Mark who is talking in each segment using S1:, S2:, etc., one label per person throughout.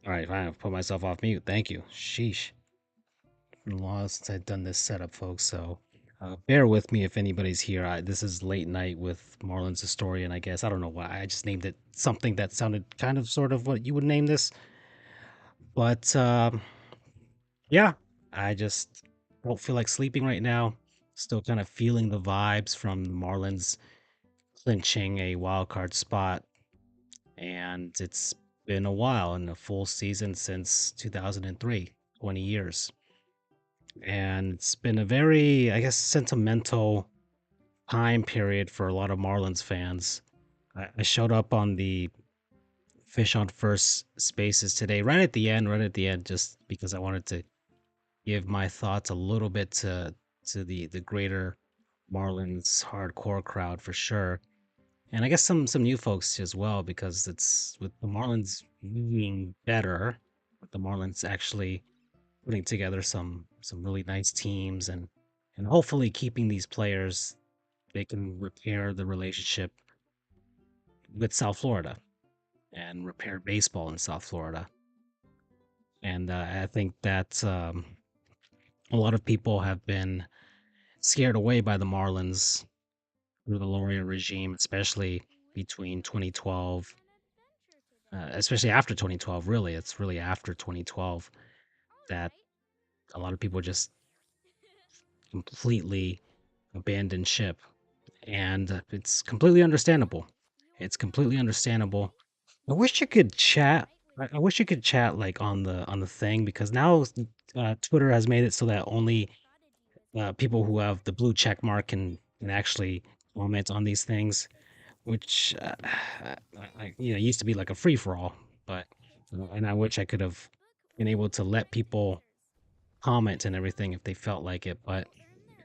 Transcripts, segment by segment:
S1: All right, fine. I'll put myself off mute. Thank you. Sheesh. Been a while since I've done this setup, folks. So bear with me if anybody's here. This is late night with Marlon's historian, I guess. I don't know why. I just named it something that sounded kind of sort of what you would name this. But yeah, I just don't feel like sleeping right now. Still kind of feeling the vibes from the Marlins clinching a wild card spot. And it's been a while and a full season since 2003, 20 years. And it's been a very, I guess, sentimental time period for a lot of Marlins fans. I showed up on the Fish on First Spaces today, right at the end, just because I wanted to give my thoughts a little bit to the greater Marlins hardcore crowd for sure, and I guess some new folks as well because it's with the Marlins being better, with the Marlins actually putting together some really nice teams and hopefully keeping these players, they can repair the relationship with South Florida and repair baseball in South Florida. And I think that a lot of people have been scared away by the Marlins through the Loria regime, especially between 2012, especially after 2012. Really, it's really after 2012 that a lot of people just completely abandoned ship, and it's completely understandable. It's completely understandable. I wish you could chat. I wish you could chat like on the thing because now Twitter has made it so that only people who have the blue check mark can actually comment on these things, which used to be like a free for all. But and I wish I could have been able to let people comment and everything if they felt like it. But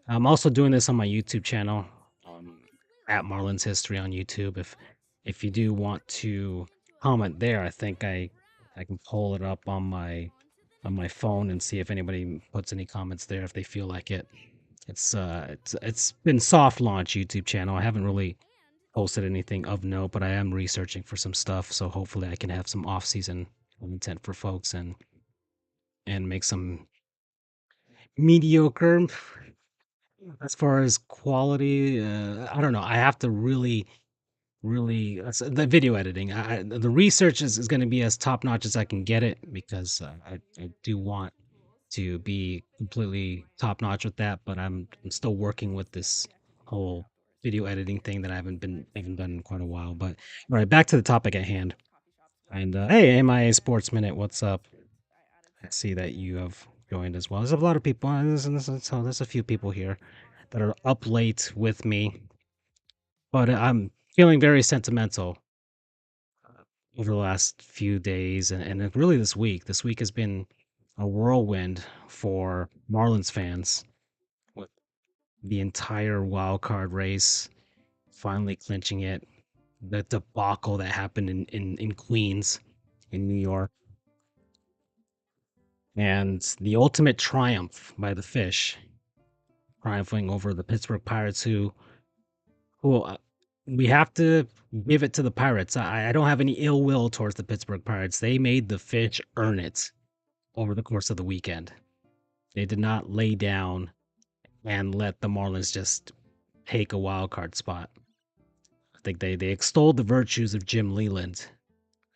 S1: I'm also doing this on my YouTube channel, um, at Marlins History on YouTube. If you do want to comment there, I think I can pull it up on my phone and see if anybody puts any comments there if they feel like it. It's been soft launch YouTube channel. I haven't really posted anything of note, but I am researching for some stuff. So hopefully I can have some off season content for folks and make some mediocre as far as quality. I don't know. I have to really the video editing. The research is going to be as top notch as I can get it because I do want to be completely top notch with that, but I'm still working with this whole video editing thing that I haven't done in quite a while. But all right, back to the topic at hand. And hey, MIA Sports Minute, what's up? I see that you have joined as well. There's a lot of people. There's a few people here that are up late with me, but I'm feeling very sentimental over the last few days and really this week. This week has been a whirlwind for Marlins fans with the entire wild card race finally clinching it. The debacle that happened in Queens, in New York, and the ultimate triumph by the Fish, triumphing over the Pittsburgh Pirates, who we have to give it to the Pirates. I don't have any ill will towards the Pittsburgh Pirates. They made the Fish earn it over the course of the weekend. They did not lay down and let the Marlins just take a wild card spot. I think they extolled the virtues of Jim Leland,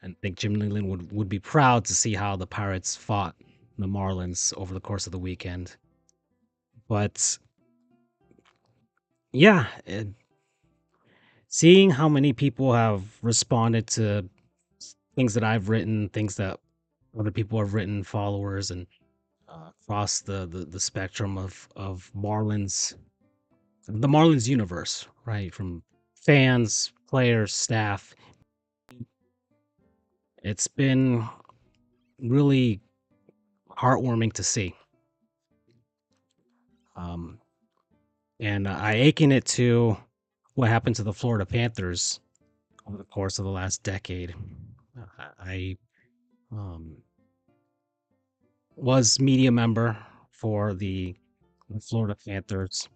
S1: and I think Jim Leland would be proud to see how the Pirates fought the Marlins over the course of the weekend. But yeah, seeing how many people have responded to things that I've written, things that other people have written, followers, and across the spectrum of Marlins, the Marlins universe, right? From fans, players, staff. It's been really heartwarming to see. Um, and I akin it to what happened to the Florida Panthers over the course of the last decade. I um, was media member for the Florida Panthers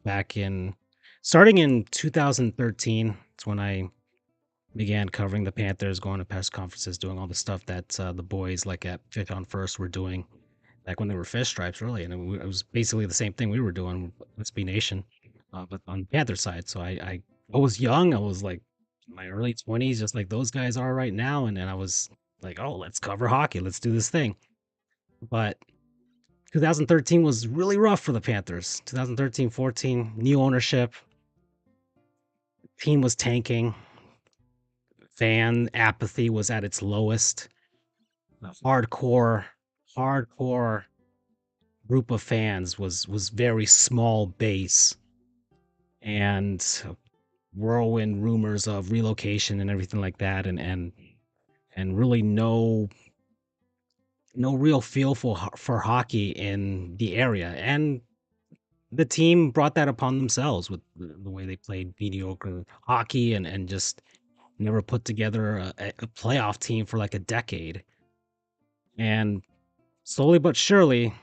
S1: back in starting in 2013. It's when I began covering the Panthers, going to press conferences, doing all the stuff that the boys like at Fish on First were doing back when they were Fish Stripes, really, and it was basically the same thing we were doing with SB Nation, but on the Panther side. So I was young. I was like in my early 20s, just like those guys are right now, and then I was like, oh, let's cover hockey, let's do this thing. But 2013 was really rough for the Panthers. 2013-14, new ownership, team was tanking, fan apathy was at its lowest. The hardcore group of fans was very small base, and whirlwind rumors of relocation and everything like that, and really no real feel for hockey in the area. And the team brought that upon themselves with the way they played mediocre hockey, and just never put together a playoff team for like a decade. And slowly but surely,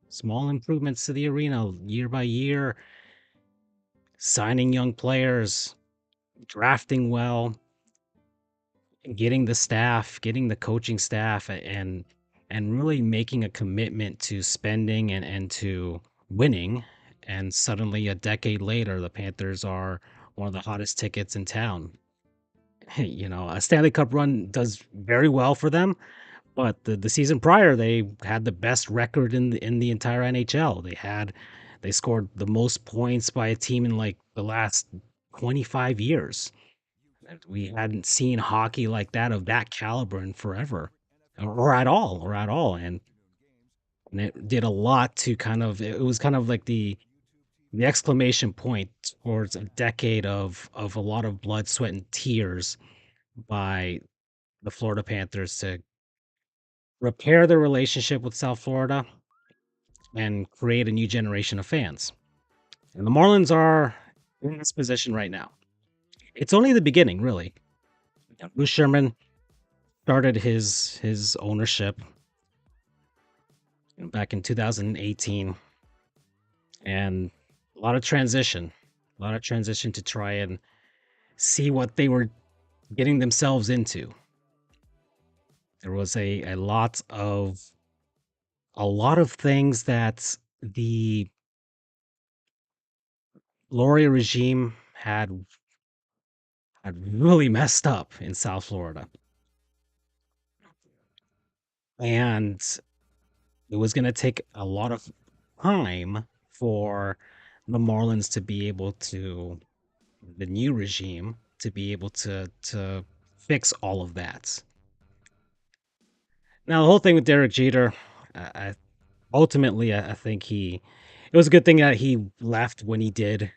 S1: small improvements to the arena year by year, signing young players, drafting well, getting the staff, getting the coaching staff, and really making a commitment to spending and to winning. And suddenly, a decade later, the Panthers are one of the hottest tickets in town. A Stanley Cup run does very well for them, but the season prior, they had the best record in the entire NHL. They scored the most points by a team in like the last 25 years. And we hadn't seen hockey like that of that caliber in forever, or at all. And it did a lot to it was kind of like the exclamation point towards a decade of a lot of blood, sweat, and tears by the Florida Panthers to repair their relationship with South Florida and create a new generation of fans. And the Marlins are in this position right now. It's only the beginning, really. Bruce Sherman started his ownership back in 2018, and a lot of transition to try and see what they were getting themselves into. There was a lot of things that the Lauria regime had really messed up in South Florida, and it was going to take a lot of time for the Marlins to be able to the new regime to be able to fix all of that. Now, the whole thing with Derek Jeter, ultimately, I think it was a good thing that he left when he did.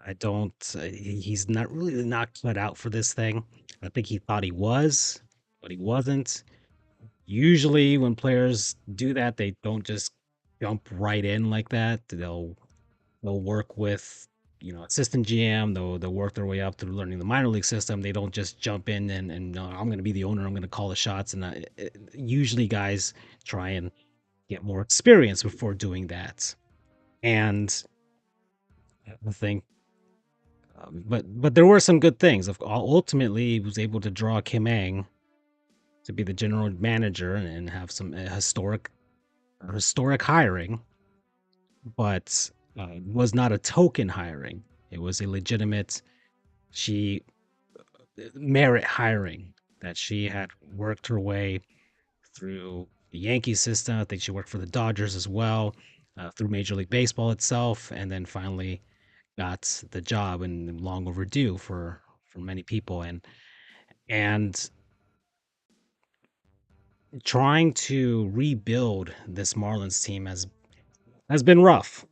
S1: I don't, he's not really not cut out for this thing. I think he thought he was, but he wasn't. Usually, when players do that, they don't just jump right in like that. They'll work with assistant GM. They'll work their way up through learning the minor league system. They don't just jump in and no, I'm going to be the owner. I'm going to call the shots. And usually guys try and get more experience before doing that. And I think, but there were some good things. Ultimately, he was able to draw Kim Ang to be the general manager and have some historic hiring, but was not a token hiring. It was a legitimate she merit hiring that she had worked her way through the Yankee system. I think she worked for the Dodgers as well, through Major League Baseball itself, and then finally got the job, and long overdue for many people. And trying to rebuild this Marlins team has been rough.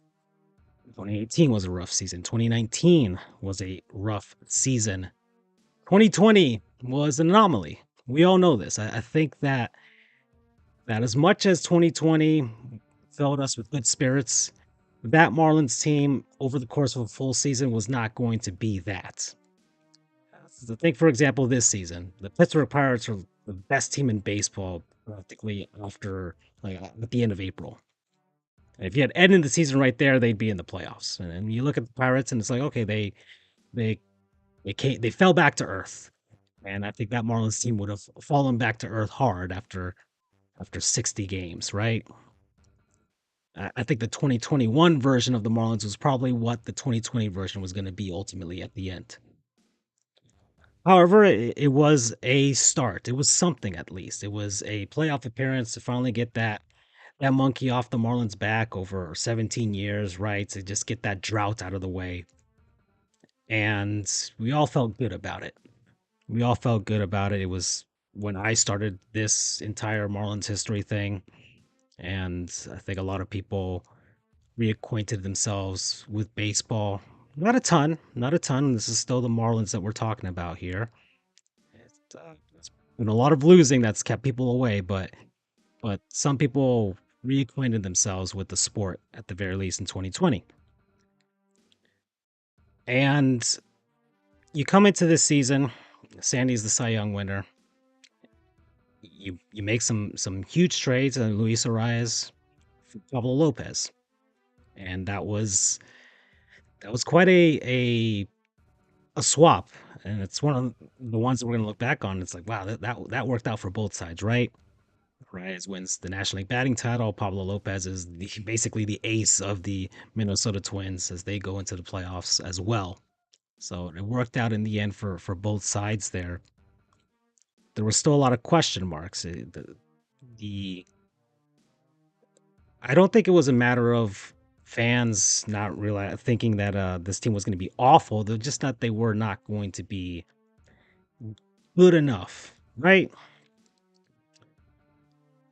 S1: 2018 was a rough season. 2019 was a rough season. 2020 was an anomaly. We all know this. I think that as much as 2020 filled us with good spirits, that Marlins team over the course of a full season was not going to be that. So think, for example, this season, the Pittsburgh Pirates are the best team in baseball practically after like at the end of April. And if you had ended the season right there, they'd be in the playoffs. And you look at the Pirates, and it's like, okay, they fell back to earth. and I think that Marlins team would have fallen back to earth hard after 60 games, right? I think the 2021 version of the Marlins was probably what the 2020 version was going to be ultimately at the end. However, it was a start. It was something at least. It was a playoff appearance to finally get that monkey off the Marlins' back over 17 years, right? To just get that drought out of the way. And we all felt good about it. We all felt good about it. It was when I started this entire Marlins history thing. And I think a lot of people reacquainted themselves with baseball. Not a ton, not a ton. This is still the Marlins that we're talking about here. It's been a lot of losing that's kept people away, but some people reacquainted themselves with the sport at the very least in 2020. And you come into this season, Sandy's the Cy Young winner. You make some huge trades on Luis Arias for Pablo Lopez, and that was quite a swap. And it's one of the ones that we're gonna look back on. It's like, wow, that worked out for both sides, right? Arias wins the National League batting title. Pablo Lopez is basically the ace of the Minnesota Twins as they go into the playoffs as well. So it worked out in the end for both sides there. There was still a lot of question marks. The I don't think it was a matter of fans not really thinking that this team was going to be awful. They're just that they were not going to be good enough, right?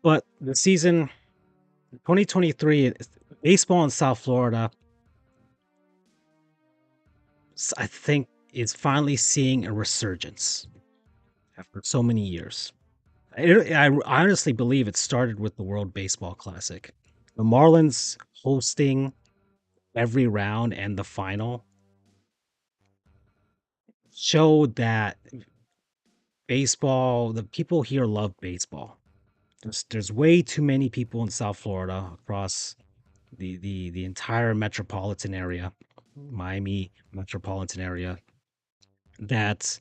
S1: But the season 2023, baseball in South Florida, I think, is finally seeing a resurgence after so many years. I honestly believe it started with the World Baseball Classic. The Marlins hosting every round and the final showed that baseball, the people here love baseball. There's way too many people in South Florida across the entire metropolitan area, Miami metropolitan area, that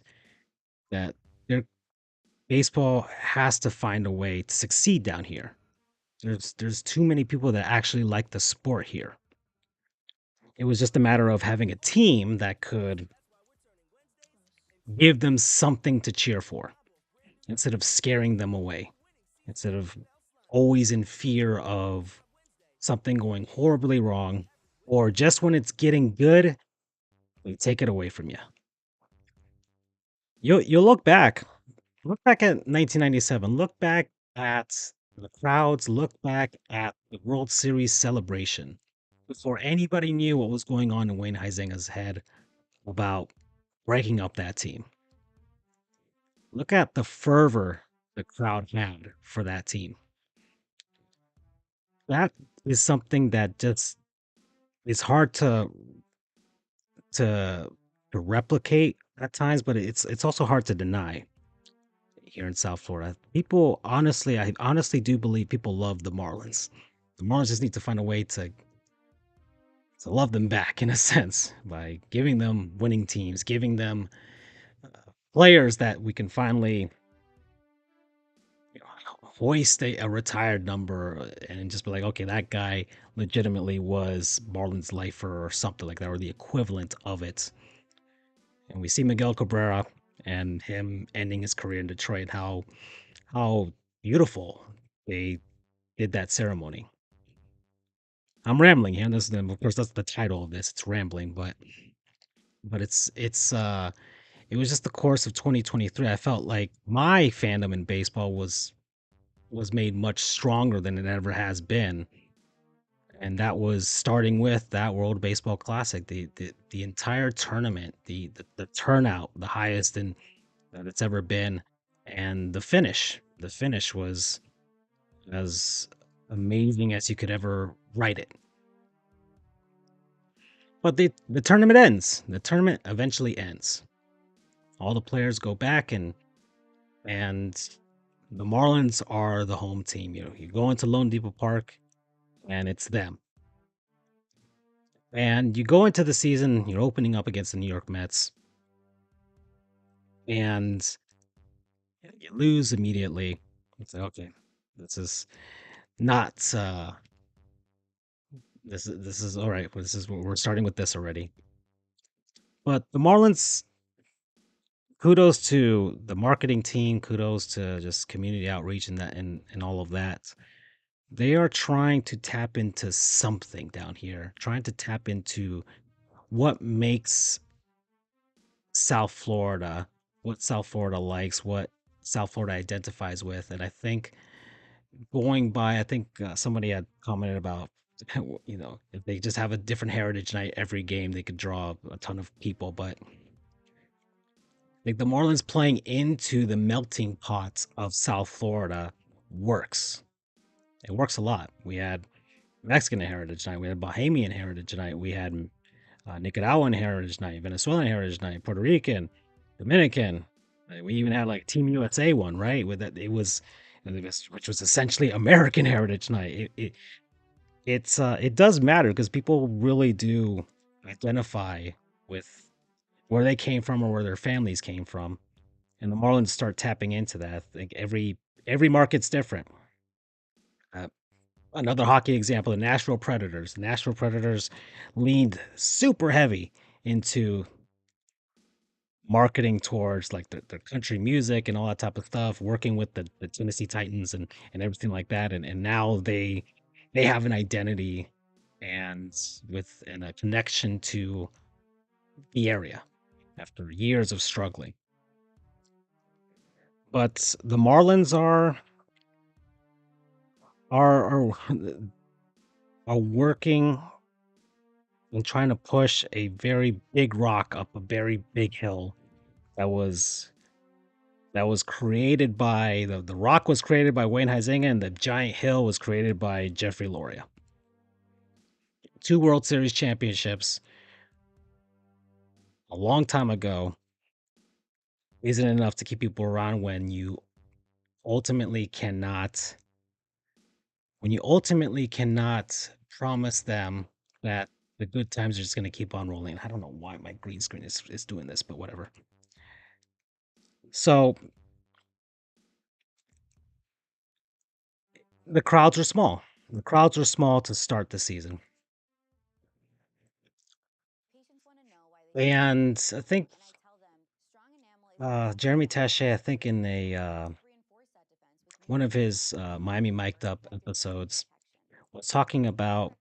S1: that their baseball has to find a way to succeed down here. There's too many people that actually like the sport here. It was just a matter of having a team that could give them something to cheer for instead of scaring them away, instead of always in fear of something going horribly wrong, or just when it's getting good, they take it away from you. You'll look back at 1997, look back at the crowds, look back at the World Series celebration before anybody knew what was going on in Wayne Huizenga's head about breaking up that team. Look at the fervor the crowd had for that team. That is something that just is hard to to replicate at times, but it's also hard to deny here in South Florida. People honestly, I honestly do believe people love the Marlins. The Marlins just need to find a way to love them back in a sense by giving them winning teams, giving them players that we can finally hoist a retired number and just be like, okay, that guy legitimately was Marlins lifer or something like that, or the equivalent of it. And we see Miguel Cabrera and him ending his career in Detroit, how beautiful they did that ceremony. I'm rambling here. This, of course, that's the title of this. It's rambling, but it was just the course of 2023. I felt like my fandom in baseball was made much stronger than it ever has been, and that was starting with that World Baseball Classic, the entire tournament, the turnout, the highest in that it's ever been, and the finish. The finish was as amazing as you could ever write it. But the tournament ends. The tournament eventually ends. All the players go back and the Marlins are the home team. You go into Lone Depot Park and it's them. And you go into the season, you're opening up against the New York Mets, and You lose immediately. It's like, okay, this is not this is all right. This is we're starting with this already. But the Marlins, kudos to the marketing team, kudos to just community outreach and that and all of that. They are trying to tap into something down here, trying to tap into what makes South Florida, what South Florida likes, what South Florida identifies with. And I think going by, I think somebody had commented about, if they just have a different heritage night every game, they could draw a ton of people. But like the Marlins playing into the melting pots of South Florida works. It works a lot. We had Mexican Heritage Night, we had Bahamian Heritage Night, we had Nicaraguan Heritage Night, Venezuelan Heritage Night, Puerto Rican, Dominican. We even had like Team USA one, right? With that, which was essentially American Heritage Night. It does matter because people really do identify with where they came from or where their families came from, and the Marlins start tapping into that. I think every market's different. Uh, Another hockey example: the Nashville Predators. The Nashville Predators leaned super heavy into marketing towards like the country music and all that type of stuff, working with the Tennessee Titans and everything like that. And now they have an identity and and a connection to the area after years of struggling. But the Marlins are are working and trying to push a very big rock up a very big hill that was created by the rock was created by Wayne Huizinga and the giant hill was created by Jeffrey Loria. Two World Series championships a long time ago isn't enough to keep people around ultimately cannot when you ultimately cannot promise them that the good times are just going to keep on rolling. I don't know why my green screen is doing this, but whatever. So the crowds were small. The crowds were small to start the season. And I think Jeremy Taché, I think in a one of his Miami Mic'd Up episodes, was talking about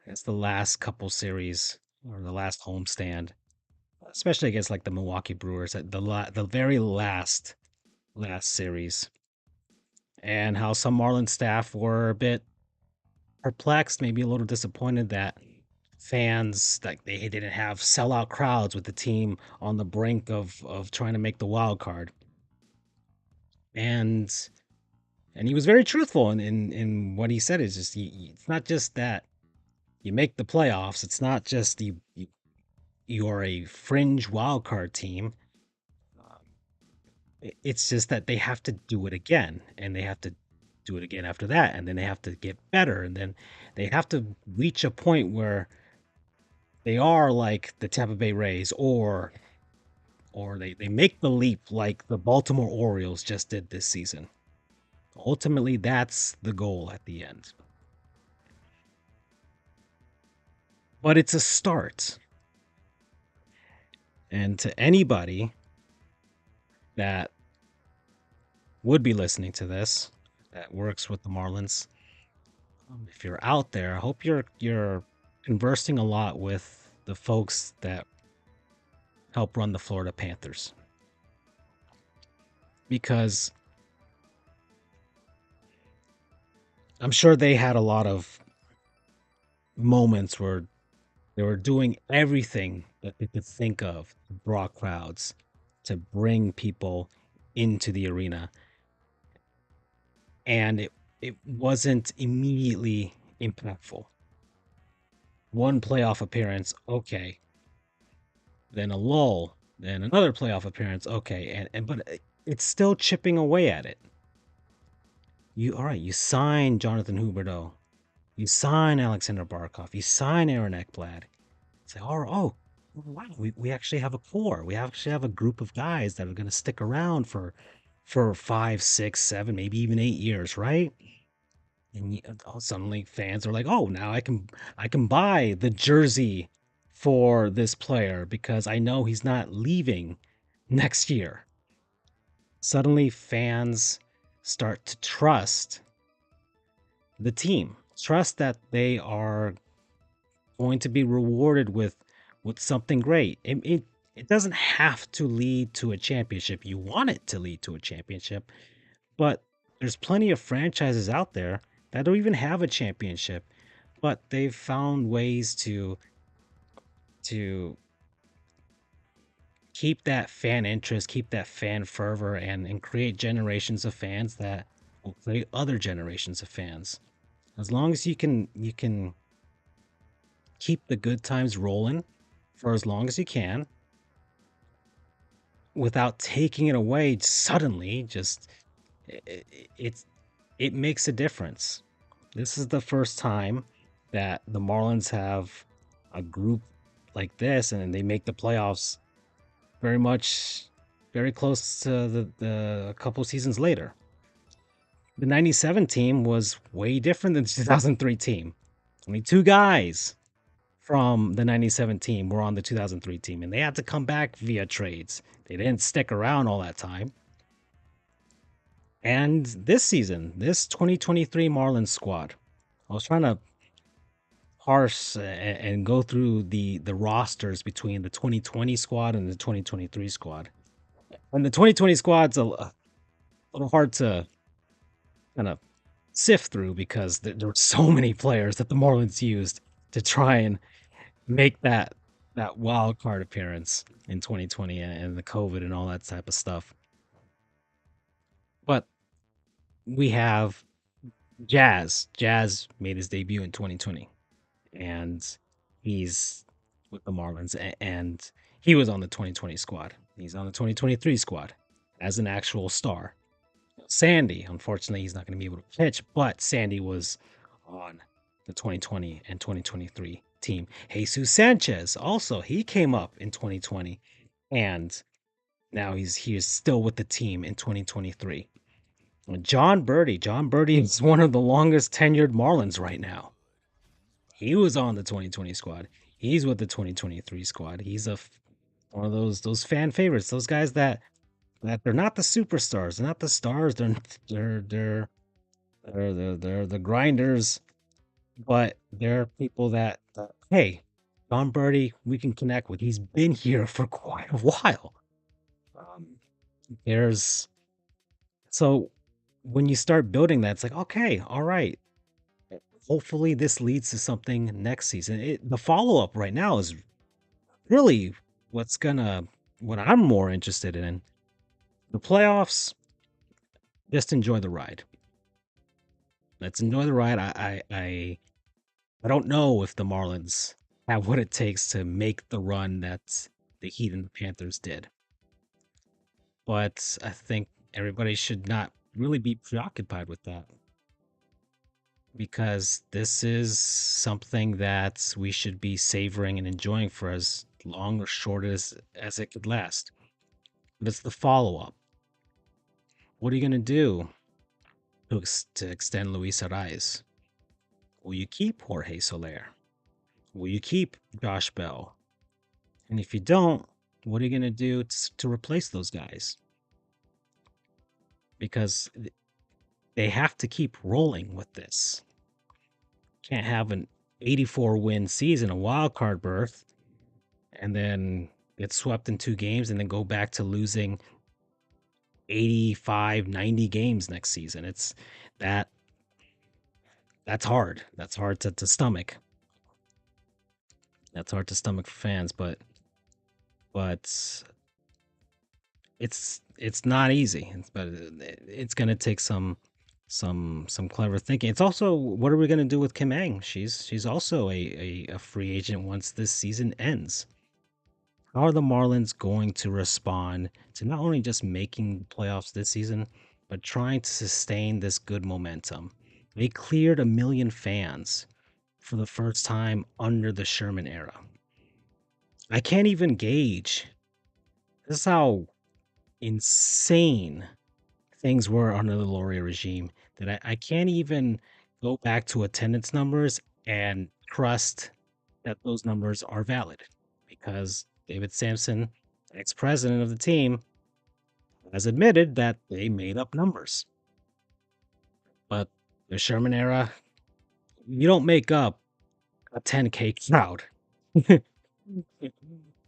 S1: it's the last couple series or the last homestand, especially against like the Milwaukee Brewers at the very last series, and how some Marlins staff were a bit perplexed, maybe a little disappointed that fans like they didn't have sellout crowds with the team on the brink of trying to make the wild card. And he was very truthful in what he said. Is just it's not just that you make the playoffs. It's not just you're a fringe wild card team. Um, it's just that they have to do it again, and they have to do it again after that, and then they have to get better, and then they have to reach a point where they are like the Tampa Bay Rays, or they make the leap like the Baltimore Orioles just did this season. Ultimately, that's the goal at the end. But it's a start. And to anybody that would be listening to this that works with the Marlins, if you're out there, I hope you're conversing a lot with the folks that help run the Florida Panthers, because I'm sure they had a lot of moments where they were doing everything that they could think of to draw crowds, to bring people into the arena, and it wasn't immediately impactful. One playoff appearance, okay, then a lull, then another playoff appearance, okay, and but it's still chipping away at it. You all right? You sign Jonathan Huberdeau, you sign Alexander Barkov, you sign Aaron Ekblad. Say, oh, wow, we actually have a core. We actually have a group of guys that are going to stick around for for 5, 6, 7, maybe even 8 years, right? And suddenly fans are like, "Oh, now I can buy the jersey for this player because I know he's not leaving next year." Suddenly fans start to trust the team, trust that they are going to be rewarded with something great. It doesn't have to lead to a championship. You want it to lead to a championship, but there's plenty of franchises out there that don't even have a championship, but they've found ways to keep that fan interest, keep that fan fervor, and create generations of fans that will create other generations of fans. As long as you can keep the good times rolling for as long as you can without taking it away suddenly, just it's it makes a difference. This is the first time that the Marlins have a group like this, and they make the playoffs very much very close to the a couple seasons later. The 97 team was way different than the 2003 team. Only two guys from the 97 team were on the 2003 team, and they had to come back via trades. They didn't stick around all that time. And this season, this 2023 Marlins squad, I was trying to parse and go through the rosters between the 2020 squad and the 2023 squad. And the 2020 squad's a little hard to kind of sift through because there were so many players that the Marlins used to try and make that wild card appearance in 2020 and the COVID and all that type of stuff. But we have Jazz. Jazz made his debut in 2020, and he's with the Marlins, and he was on the 2020 squad. He's on the 2023 squad as an actual star. Sandy, unfortunately, he's not going to be able to pitch, but Sandy was on the 2020 and 2023 team. Jesus Sanchez, also, he came up in 2020, and now he is still with the team in 2023. John Birdie is one of the longest tenured Marlins right now. He was on the 2020 squad. He's with the 2023 squad. He's one of those fan favorites. Those guys that they're not the superstars, they're not the stars. They're they're the grinders, but they're people that hey, John Birdie, we can connect with. He's been here for quite a while. Um, there's so when you start building that, it's like okay, all right. Hopefully, this leads to something next season. The follow up right now is really what I'm more interested in. The playoffs. Just enjoy the ride. Let's enjoy the ride. I don't know if the Marlins have what it takes to make the run that the Heat and the Panthers did. But I think everybody should not really be preoccupied with that because this is something that we should be savoring and enjoying for as long or short as it could last. But it's the follow up. What are you going to do to extend Luis Ariz? Will you keep Jorge Soler? Will you keep Josh Bell? And if you don't, what are you going to do to replace those guys? Because they have to keep rolling with this. Can't have an 84 win season, a wild card berth, and then get swept in 2 games and then go back to losing 85, 90 games next season. It's that that's hard. That's hard to stomach. That's hard to stomach for fans, but it's not easy. But it's gonna take some clever thinking. It's also what are we gonna do with Kim Eng? She's also a free agent once this season ends. How are the Marlins going to respond to not only just making the playoffs this season, but trying to sustain this good momentum? They cleared 1 million fans for the first time under the Sherman era. I can't even gauge. This is how insane things were under the Laurier regime that I can't even go back to attendance numbers and trust that those numbers are valid because David Sampson, ex-president of the team, has admitted that they made up numbers. But the Sherman era, you don't make up a 10K crowd.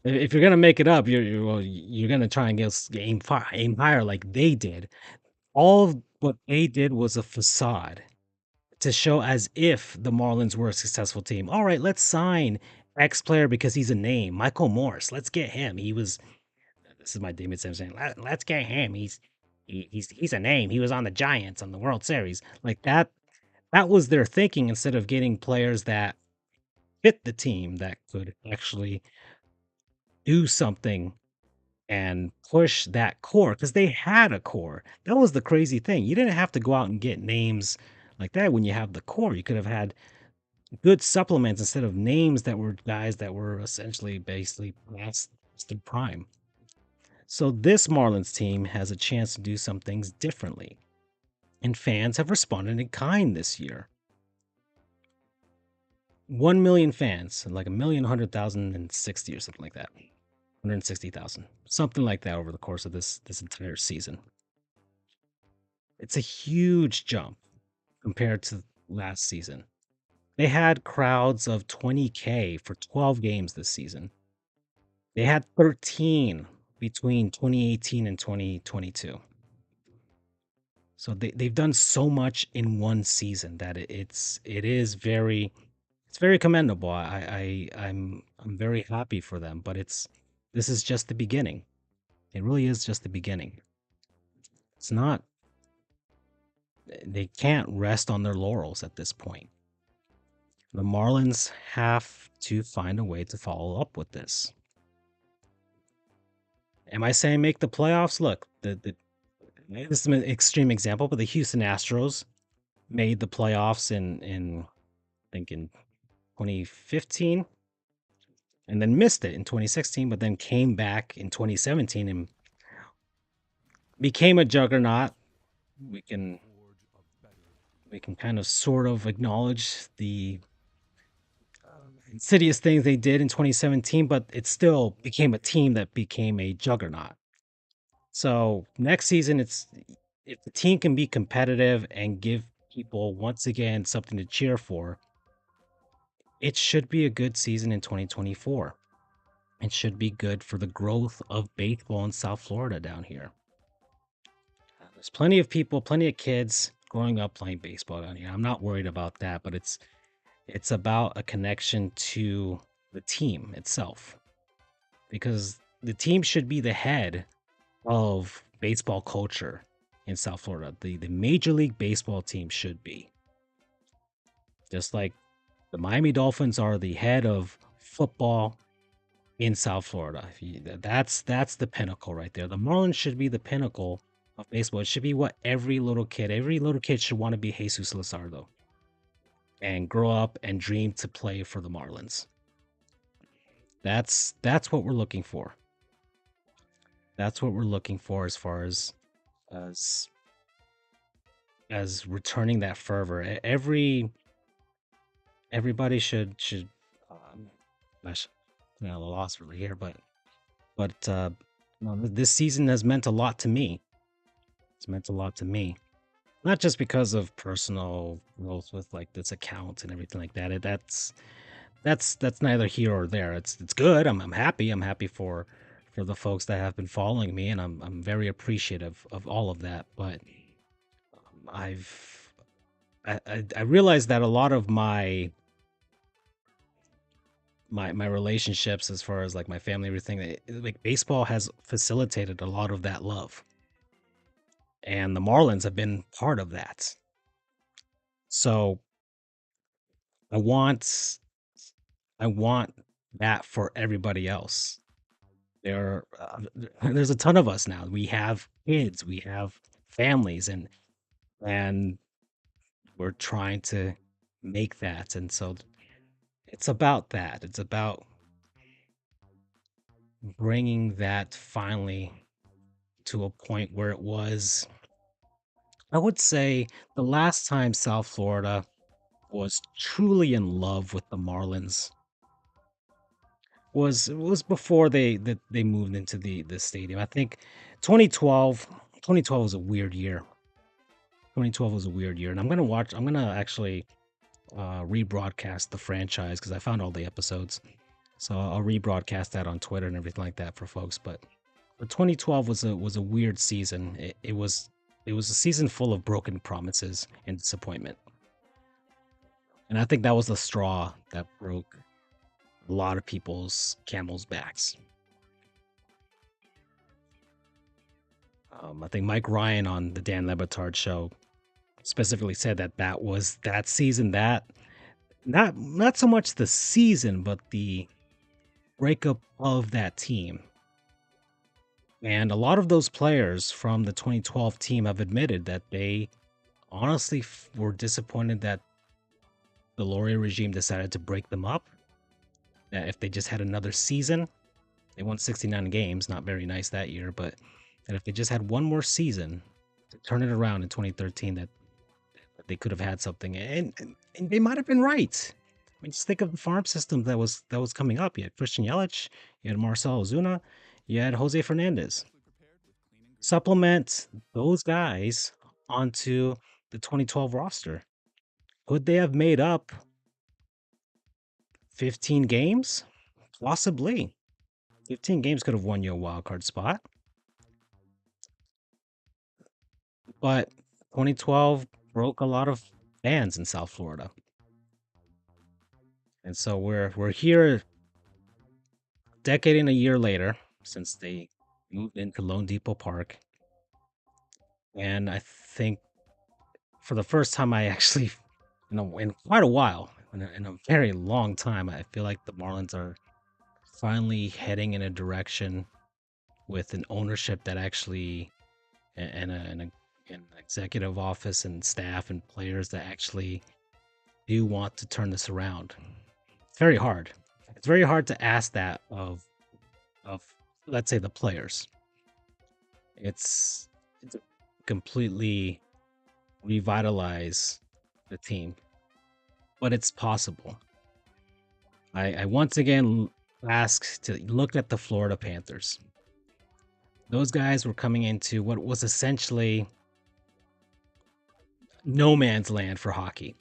S1: If you're gonna make it up, you're gonna try and aim higher like they did. All of what they did was a facade to show as if the Marlins were a successful team. All right, let's sign X player because he's a name. Michael Morse. Let's get him. This is my David Simpson. Let's get him. He's a name. He was on the Giants on the World Series. Like that. That was their thinking instead of getting players that fit the team that could actually do something and push that core because they had a core. That was the crazy thing. You didn't have to go out and get names like that when you have the core. You could have had good supplements instead of names that were guys that were essentially basically past their prime. So this Marlins team has a chance to do some things differently. And fans have responded in kind this year. 1 million fans, like a million 100,060 or something like that. 160,000. Something like that over the course of this entire season. It's a huge jump compared to last season. They had crowds of 20K for 12 games this season. They had 13 between 2018 and 2022. So they've done so much in one season that it's very commendable. I'm very happy for them, but this is just the beginning. It really is just the beginning. It's not they can't rest on their laurels at this point. The Marlins have to find a way to follow up with this. Am I saying make the playoffs? Look, this is an extreme example, but the Houston Astros made the playoffs in I think in 2015 and then missed it in 2016, but then came back in 2017 and became a juggernaut. We can we can kind of sort of acknowledge the insidious things they did in 2017, but it still became a team that became a juggernaut. So next season, it's if the team can be competitive and give people once again something to cheer for, it should be a good season in 2024. It should be good for the growth of baseball in South Florida down here. There's plenty of people, plenty of kids growing up playing baseball down here. I'm not worried about that, but it's about a connection to the team itself because the team should be the head of baseball culture in South Florida. The Major League Baseball team should be. Just like the Miami Dolphins are the head of football in South Florida. That's the pinnacle right there. The Marlins should be the pinnacle of baseball. It should be what every little kid should want to be Jesus Luzardo and grow up and dream to play for the Marlins. That's what we're looking for. That's what we're looking for as far as as returning that fervor. Everybody should gosh, I'm at a loss really here, but no, this season has meant a lot to me. It's meant a lot to me. Not just because of personal growth with like this account and everything like that. That's neither here or there. It's good. I'm happy. I'm happy for the folks that have been following me, and I'm very appreciative of all of that. But I've I realized that a lot of my relationships as far as like my family, everything, like baseball has facilitated a lot of that love, and the Marlins have been part of that. So I want I want that for everybody else. There's a ton of us now. We have kids, we have families, and we're trying to make that. And so it's about that. It's about bringing that finally to a point where it was. I would say the last time South Florida was truly in love with the Marlins was before they moved into the stadium. I think 2012 2012 was a weird year. 2012 was a weird year, and I'm gonna actually rebroadcast the franchise because I found all the episodes. So I'll rebroadcast that on Twitter and everything like that for folks. But 2012 was a weird season. It was a season full of broken promises and disappointment, and I think that was the straw that broke a lot of people's camels' backs. I think Mike Ryan on the Dan Lebitard show specifically said that that was that season that not so much the season, but the breakup of that team. And a lot of those players from the 2012 team have admitted that they honestly were disappointed that the Laurier regime decided to break them up. That if they just had another season, they won 69 games, not very nice that year, but that if they just had one more season to turn it around in 2013, that they could have had something. And they might have been right. I mean, just think of the farm system that was coming up. You had Christian Yelich, you had Marcel Ozuna, you had Jose Fernandez. Supplement those guys onto the 2012 roster. Could they have made up 15 games? Possibly. 15 games could have won you a wild card spot. But 2012 broke a lot of fans in South Florida. And so we're here a decade and a year later since they moved into Lone Depot Park. And I think for the first time I actually in quite a while, in a very long time, I feel like the Marlins are finally heading in a direction with an ownership that actually an executive office and staff and players that actually do want to turn this around. It's very hard. It's very hard to ask that of let's say the players. It's completely revitalize the team, but it's possible. I once again ask to look at the Florida Panthers. Those guys were coming into what was essentially no man's land for hockey.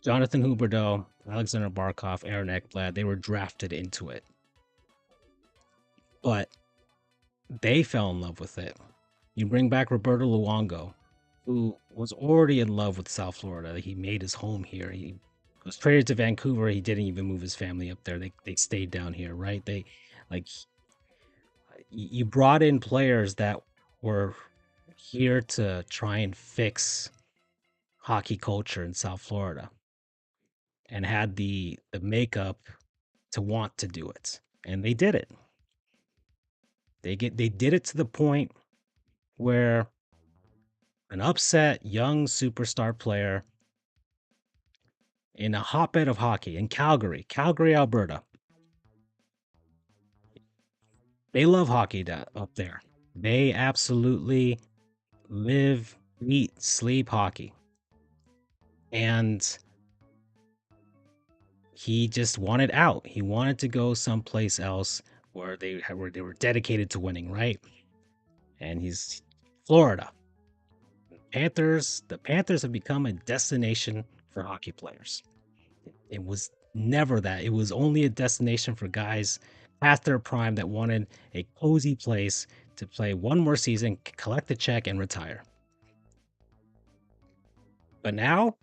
S1: Jonathan Huberdeau, Alexander Barkov, Aaron Ekblad, they were drafted into it. But they fell in love with it. You bring back Roberto Luongo, who was already in love with South Florida. He made his home here. He was traded to Vancouver. He didn't even move his family up there. They stayed down here, right? They like you brought in players that were here to try and fix hockey culture in South Florida and had the makeup to want to do it. And they did it. They did it to the point where an upset young superstar player in a hotbed of hockey in Calgary, Alberta. They love hockey up there. They absolutely live, eat, sleep hockey. And he just wanted out. He wanted to go someplace else where they were dedicated to winning, right? And he's Florida. The Panthers have become a destination for hockey players. It was never that. It was only a destination for guys past their prime that wanted a cozy place to play one more season, collect a check, and retire. But now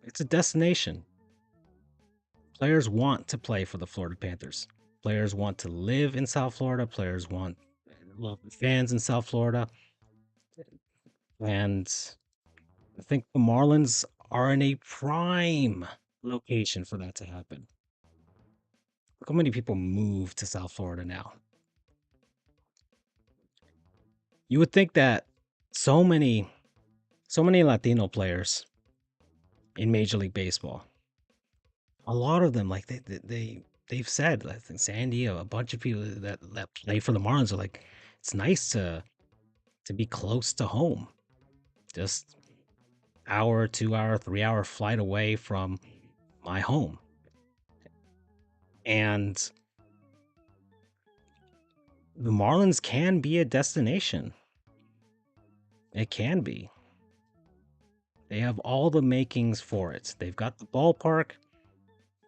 S1: it's a destination. Players want to play for the Florida Panthers. Players want to live in South Florida. Players want love fans in South Florida. And I think the Marlins are in a prime location for that to happen. Look how many people move to South Florida now. You would think that so many, so many Latino players in Major League Baseball, a lot of them, like they've said, I think Sandy, a bunch of people that play for the Marlins are like, it's nice to to be close to home, just hour, 2 hour, 3 hour flight away from my home. And the Marlins can be a destination. It can be. They have all the makings for it. They've got the ballpark,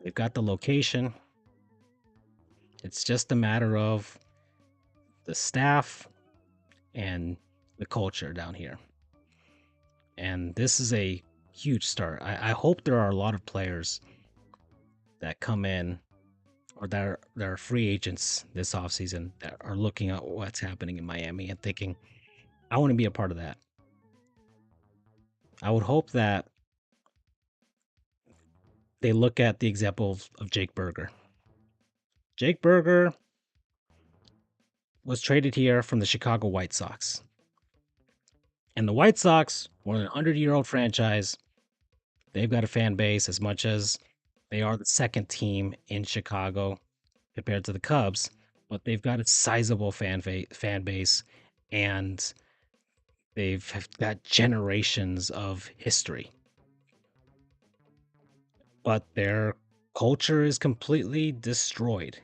S1: they've got the location. It's just a matter of the staff and the culture down here. And this is a huge start. I hope there are a lot of players that come in or that are free agents this offseason that are looking at what's happening in Miami and thinking, I want to be a part of that. I would hope that they look at the example of Jake Berger. Jake Berger was traded here from the Chicago White Sox. And the White Sox, more than a 100-year-old franchise, they've got a fan base as much as they are the second team in Chicago compared to the Cubs, but they've got a sizable fan base, and they've got generations of history. But their culture is completely destroyed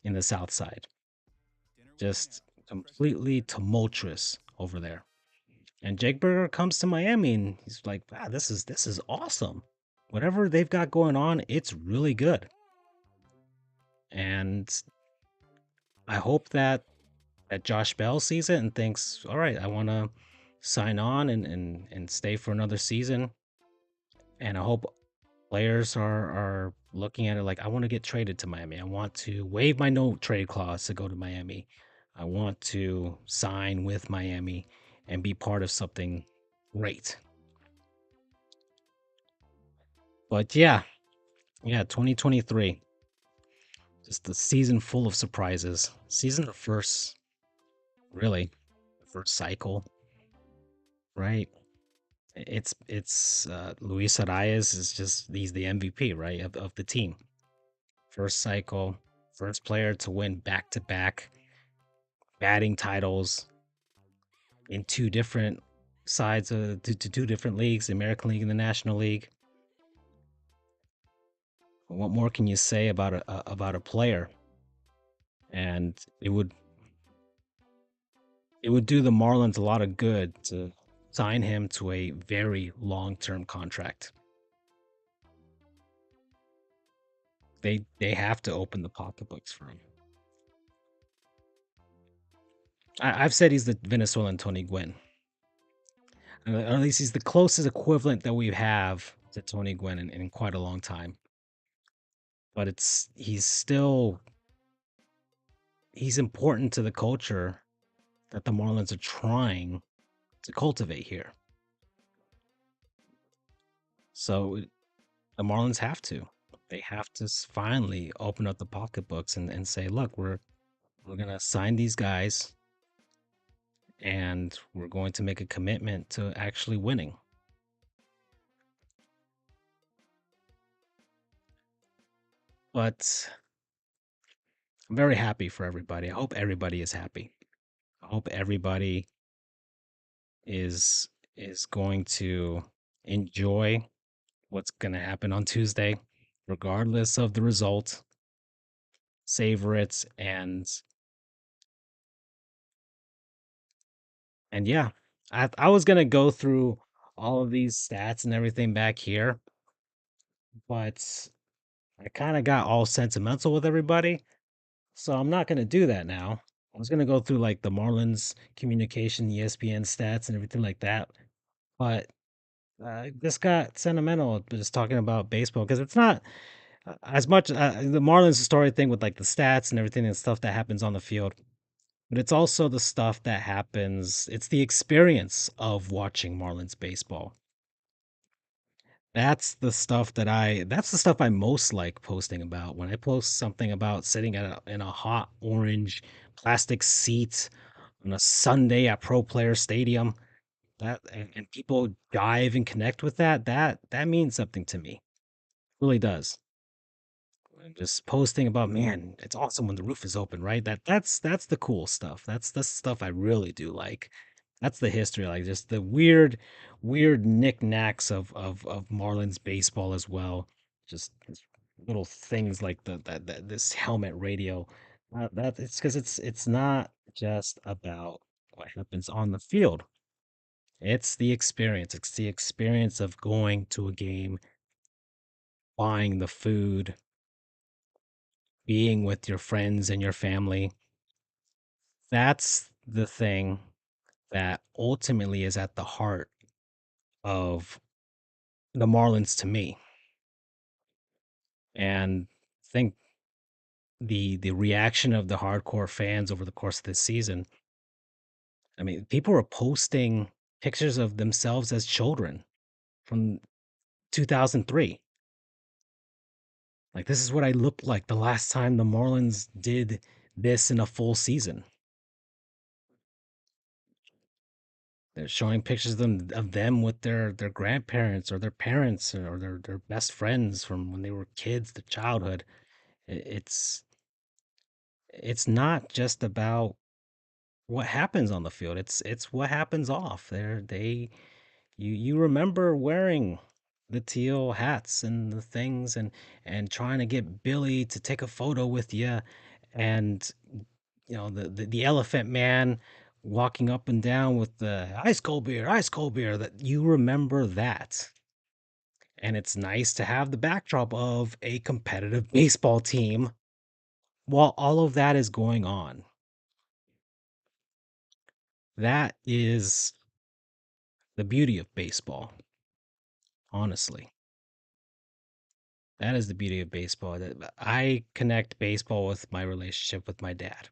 S1: in the South Side. Just completely tumultuous over there. And Jake Berger comes to Miami and he's like, wow, this is awesome. Whatever they've got going on, it's really good. And I hope that Josh Bell sees it and thinks, all right, I want to sign on and stay for another season. And I hope players are looking at it like, I want to get traded to Miami. I want to waive my no trade clause to go to Miami. I want to sign with Miami and be part of something great. But yeah, 2023. Just a season full of surprises. Season the first, really, the first cycle, right? It's Luis Arias is just he's the MVP, right, of the team. First cycle, first player to win back-to-back batting titles in two different sides of to two different leagues, the American League and the National League. What more can you say about a player? And it would do the Marlins a lot of good to sign him to a very long-term contract. They have to open the pocketbooks for him. I've said he's the Venezuelan Tony Gwynn. Or at least he's the closest equivalent that we have to Tony Gwynn in quite a long time. But he's important to the culture that the Marlins are trying to cultivate here. So the Marlins have to. They have to finally open up the pocketbooks and say, look, we're gonna sign these guys and we're going to make a commitment to actually winning. But I'm very happy for everybody. I hope everybody is happy. I hope everybody is is going to enjoy what's going to happen on Tuesday, regardless of the result. Savor it and yeah, I was gonna go through all of these stats and everything back here, but I kind of got all sentimental with everybody, so I'm not gonna do that now. I was gonna go through like the Marlins communication, ESPN stats, and everything like that, but this got sentimental just talking about baseball because it's not as much the Marlins story thing with like the stats and everything and stuff that happens on the field, but it's also the stuff that happens. It's the experience of watching Marlins baseball. That's the stuff I most like posting about. When I post something about sitting in a hot orange plastic seat on a Sunday at Pro Player Stadium, and people dive and connect with that means something to me. Really does. and just posting about, man, it's awesome when the roof is open, right? That's the cool stuff. That's the stuff I really do like. That's the history, like just the weird knickknacks of Marlins baseball as well. Just little things like that this helmet radio. That it's because it's not just about what happens on the field. It's the experience. It's the experience of going to a game, buying the food, being with your friends and your family. That's the thing that ultimately is at the heart of the Marlins to me. And I think the reaction of the hardcore fans over the course of this season, I mean, people were posting pictures of themselves as children from 2003. Like, this is what I looked like the last time the Marlins did this in a full season. They're showing pictures of them with their grandparents or their parents or their best friends from when they were kids, their childhood. It's it's not just about what happens on the field. It's what happens off. You remember wearing the teal hats and the things and trying to get Billy to take a photo with you, and the elephant man walking up and down with the ice cold beer, that you remember that. And it's nice to have the backdrop of a competitive baseball team while all of that is going on. That is the beauty of baseball, honestly. That is the beauty of baseball. That I connect baseball with my relationship with my dad.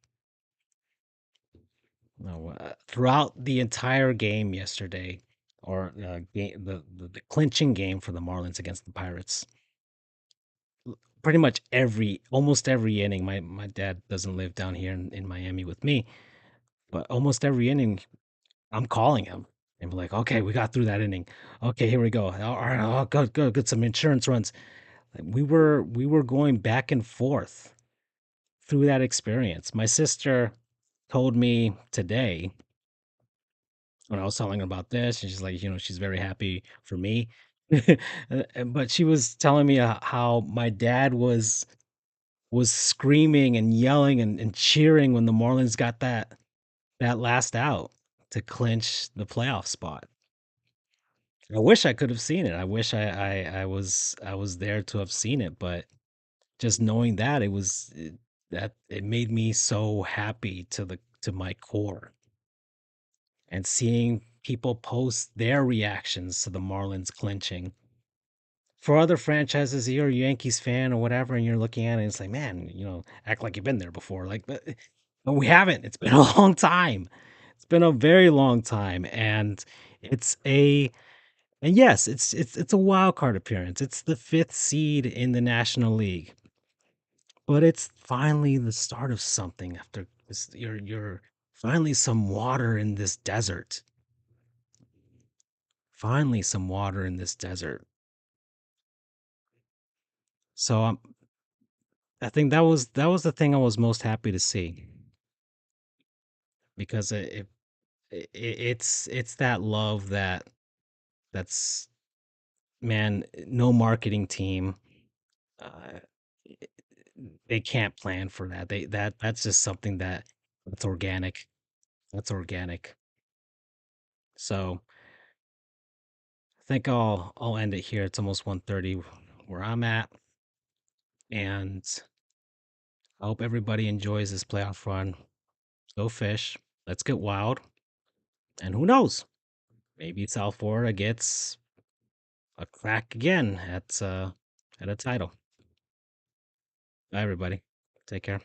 S1: No, throughout the entire game yesterday, or the clinching game for the Marlins against the Pirates, pretty much almost every inning. My dad doesn't live down here in Miami with me, but almost every inning, I'm calling him and be like, "Okay, we got through that inning. Okay, here we go. All right, oh, good, good, good. Some insurance runs." Like, we were going back and forth through that experience. My sister told me today when I was telling her about this, and she's like, she's very happy for me. But she was telling me how my dad was screaming and yelling and cheering when the Marlins got that last out to clinch the playoff spot. I wish I could have seen it. I wish I was there to have seen it, but just knowing that that it made me so happy to my core, and seeing people post their reactions to the Marlins clinching. For other franchises, you're a Yankees fan or whatever, and you're looking at it, and it's like, man, act like you've been there before. Like, but we haven't. It's been a long time. It's been a very long time, and it's a and yes, it's a wild card appearance. It's the fifth seed in the National League, but it's finally the start of something after this. You're finally some water in this desert. Finally, some water in this desert. So I think that was the thing I was most happy to see, because it's that love that's man, no marketing team, uh, they can't plan for that. That's just something that's organic. That's organic. So I think I'll end it here. It's almost 1:30 where I'm at, and I hope everybody enjoys this playoff run. Go fish. Let's get wild. And who knows? Maybe South Florida gets a crack again at a title. Bye, everybody. Take care.